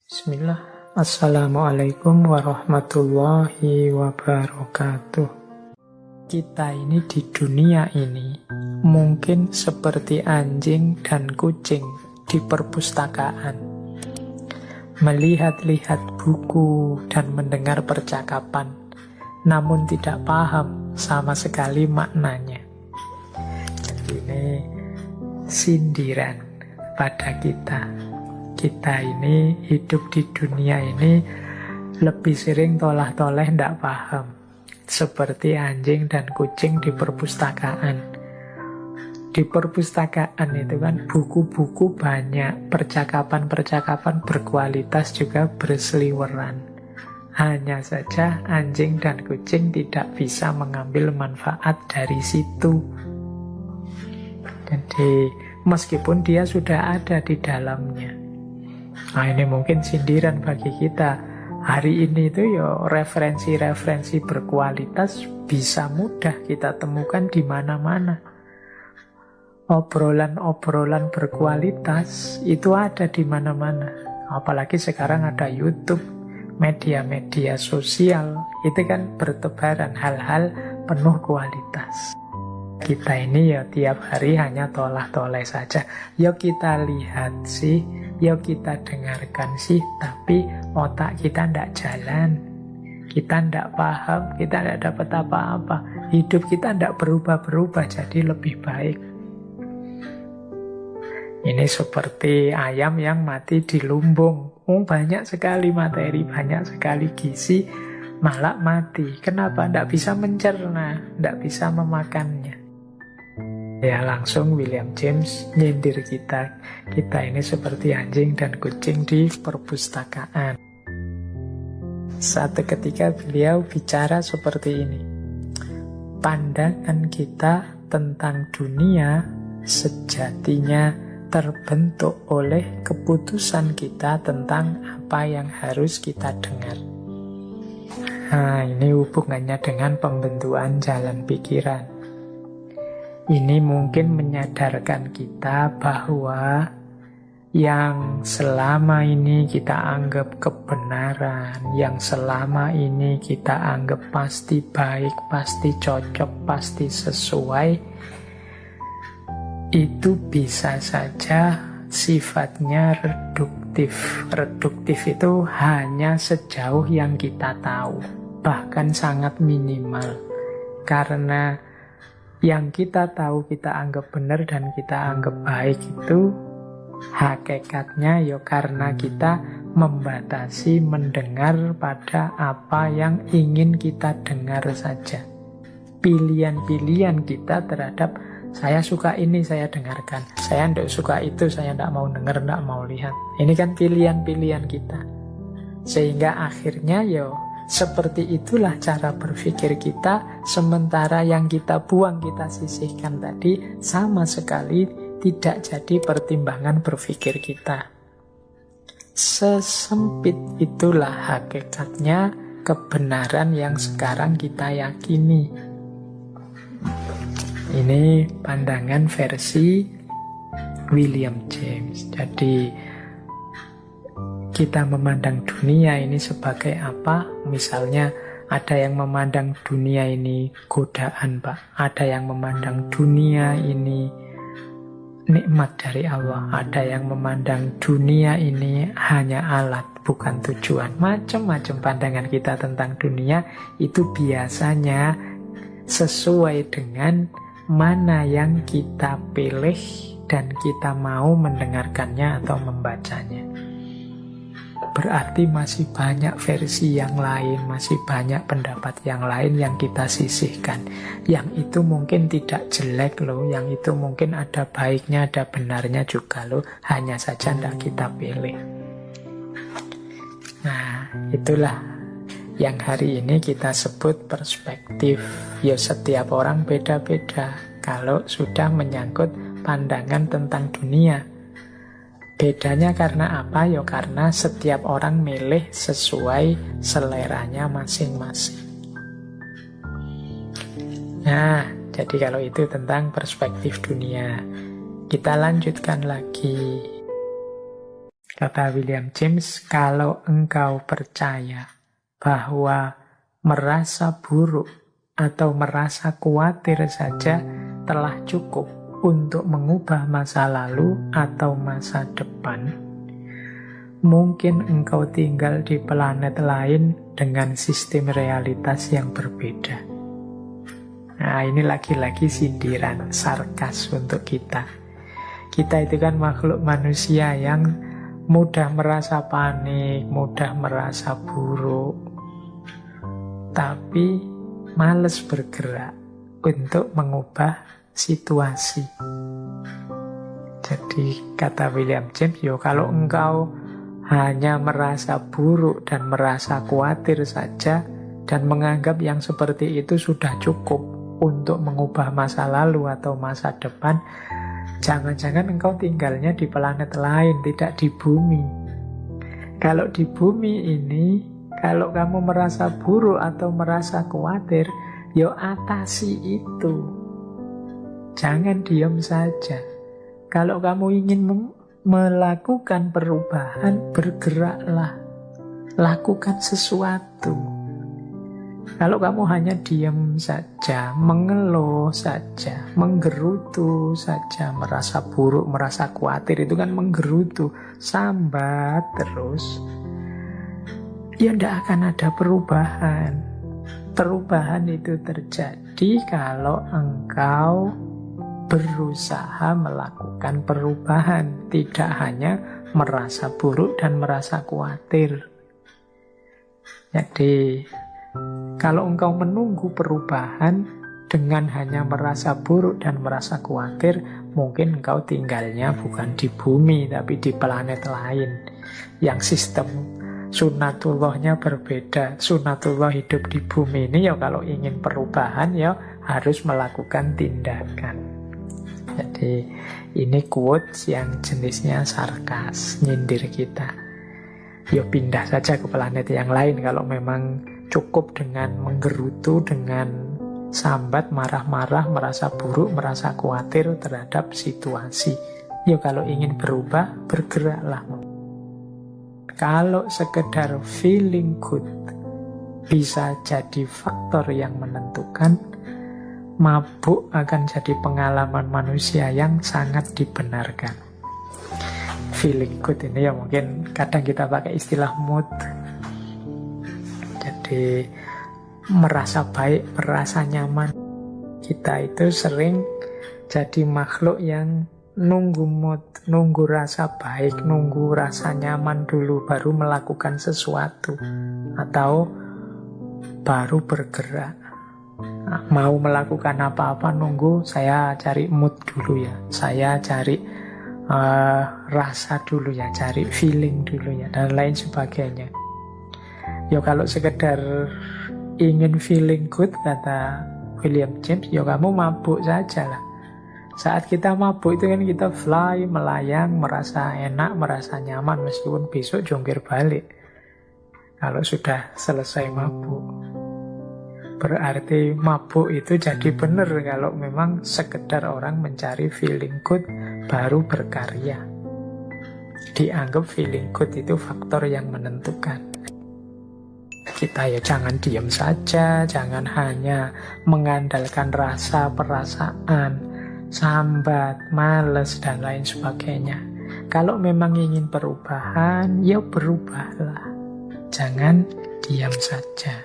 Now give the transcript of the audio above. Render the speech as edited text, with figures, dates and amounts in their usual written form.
Bismillah. Assalamualaikum warahmatullahi wabarakatuh. Kita ini di dunia ini mungkin seperti anjing dan kucing di perpustakaan, melihat-lihat buku dan mendengar percakapan, namun tidak paham sama sekali maknanya. Jadi ini sindiran pada kita. Kita ini hidup di dunia ini lebih sering tolah-toleh tidak paham. Seperti anjing dan kucing di perpustakaan. Di perpustakaan itu kan buku-buku banyak, percakapan-percakapan berkualitas juga berseliweran. Hanya saja anjing dan kucing tidak bisa mengambil manfaat dari situ. Jadi meskipun dia sudah ada di dalamnya. Nah ini mungkin sindiran bagi kita. Hari ini itu ya referensi-referensi berkualitas bisa mudah kita temukan di mana-mana. Obrolan-obrolan berkualitas itu ada di mana-mana. Apalagi sekarang ada YouTube, media-media sosial. Itu kan bertebaran hal-hal penuh kualitas. Kita ini ya tiap hari hanya tolah-toleh saja. Ya kita lihat sih, ya kita dengarkan sih, tapi otak kita tidak jalan. Kita tidak paham, kita tidak dapat apa-apa. Hidup kita tidak berubah-berubah jadi lebih baik. Ini seperti ayam yang mati di lumbung. Banyak sekali materi, banyak sekali gizi, malah mati. Kenapa? Tidak bisa mencerna, tidak bisa memakannya. Ya langsung William James nyindir kita. Kita ini seperti anjing dan kucing di perpustakaan. Satu ketika beliau bicara seperti ini. Pandangan kita tentang dunia sejatinya terbentuk oleh keputusan kita tentang apa yang harus kita dengar. Nah, ini hubungannya dengan pembentukan jalan pikiran. Ini mungkin menyadarkan kita bahwa yang selama ini kita anggap kebenaran, yang selama ini kita anggap pasti baik, pasti cocok, pasti sesuai, itu bisa saja sifatnya reduktif. Reduktif itu hanya sejauh yang kita tahu, bahkan sangat minimal. Karena yang kita tahu, kita anggap benar dan kita anggap baik itu hakikatnya ya karena kita membatasi mendengar pada apa yang ingin kita dengar saja. Pilihan-pilihan kita terhadap saya suka ini, saya dengarkan. Saya tidak suka itu, saya tidak mau dengar, tidak mau lihat. Ini kan pilihan-pilihan kita. Sehingga akhirnya ya seperti itulah cara berpikir kita, sementara yang kita buang, kita sisihkan tadi, sama sekali tidak jadi pertimbangan berpikir kita. Sesempit itulah hakikatnya kebenaran yang sekarang kita yakini. Ini pandangan versi William James. Jadi kita memandang dunia ini sebagai apa? Misalnya ada yang memandang dunia ini godaan, Pak. Ada yang memandang dunia ini nikmat dari Allah. Ada yang memandang dunia ini hanya alat, bukan tujuan. Macam-macam pandangan kita tentang dunia itu biasanya sesuai dengan mana yang kita pilih dan kita mau mendengarkannya atau membacanya. Berarti masih banyak versi yang lain, masih banyak pendapat yang lain yang kita sisihkan. Yang itu mungkin tidak jelek loh, yang itu mungkin ada baiknya, ada benarnya juga loh. Hanya saja tidak kita pilih. Nah, itulah yang hari ini kita sebut perspektif. Ya setiap orang beda-beda kalau sudah menyangkut pandangan tentang dunia. Bedanya karena apa? Ya karena setiap orang milih sesuai seleranya masing-masing. Nah, jadi kalau itu tentang perspektif dunia. Kita lanjutkan lagi. Kata William James, kalau engkau percaya bahwa merasa buruk atau merasa khawatir saja telah cukup untuk mengubah masa lalu atau masa depan, mungkin engkau tinggal di planet lain dengan sistem realitas yang berbeda. Nah, ini lagi-lagi sindiran, sarkas untuk kita. Kita itu kan makhluk manusia yang mudah merasa panik, mudah merasa buruk, tapi males bergerak untuk mengubah situasi. Jadi kata William James, kalau engkau hanya merasa buruk dan merasa khawatir saja dan menganggap yang seperti itu sudah cukup untuk mengubah masa lalu atau masa depan, jangan-jangan engkau tinggalnya di planet lain, tidak di bumi. Kalau di bumi ini, kalau kamu merasa buruk atau merasa khawatir, atasi itu. Jangan diam saja. Kalau kamu ingin melakukan perubahan, bergeraklah. Lakukan sesuatu. Kalau kamu hanya diam saja, mengeluh saja, menggerutu saja, merasa buruk, merasa khawatir, itu kan menggerutu, sambat terus, tidak akan ada perubahan. Perubahan itu terjadi kalau engkau berusaha melakukan perubahan, tidak hanya merasa buruk dan merasa khawatir. Jadi kalau engkau menunggu perubahan dengan hanya merasa buruk dan merasa khawatir, mungkin engkau tinggalnya bukan di bumi, tapi di planet lain yang sistem sunatullahnya berbeda. Sunatullah hidup di bumi ini kalau ingin perubahan harus melakukan tindakan. Jadi ini quotes yang jenisnya sarkas, nyindir kita. Pindah saja ke planet yang lain kalau memang cukup dengan menggerutu, dengan sambat, marah-marah, merasa buruk, merasa khawatir terhadap situasi. Kalau ingin berubah, bergeraklah. Kalau sekedar feeling good bisa jadi faktor yang menentukan, mabuk akan jadi pengalaman manusia yang sangat dibenarkan. Feeling good ini mungkin kadang kita pakai istilah mood. Jadi merasa baik, merasa nyaman. Kita itu sering jadi makhluk yang nunggu mood, nunggu rasa baik, nunggu rasa nyaman dulu baru melakukan sesuatu atau baru bergerak. Mau melakukan apa-apa nunggu saya cari mood dulu ya, saya cari rasa dulu ya, cari feeling dulu ya, dan lain sebagainya. Kalau sekedar ingin feeling good, kata William James, kamu mabuk saja lah. Saat kita mabuk itu kan kita fly, melayang, merasa enak, merasa nyaman, meskipun besok jongkir balik. Kalau sudah selesai mabuk, berarti mabuk itu jadi benar kalau memang sekedar orang mencari feeling good baru berkarya. Dianggap feeling good itu faktor yang menentukan. Kita jangan diam saja, jangan hanya mengandalkan rasa, perasaan, sambat, males, dan lain sebagainya. Kalau memang ingin perubahan, berubahlah. Jangan diam saja.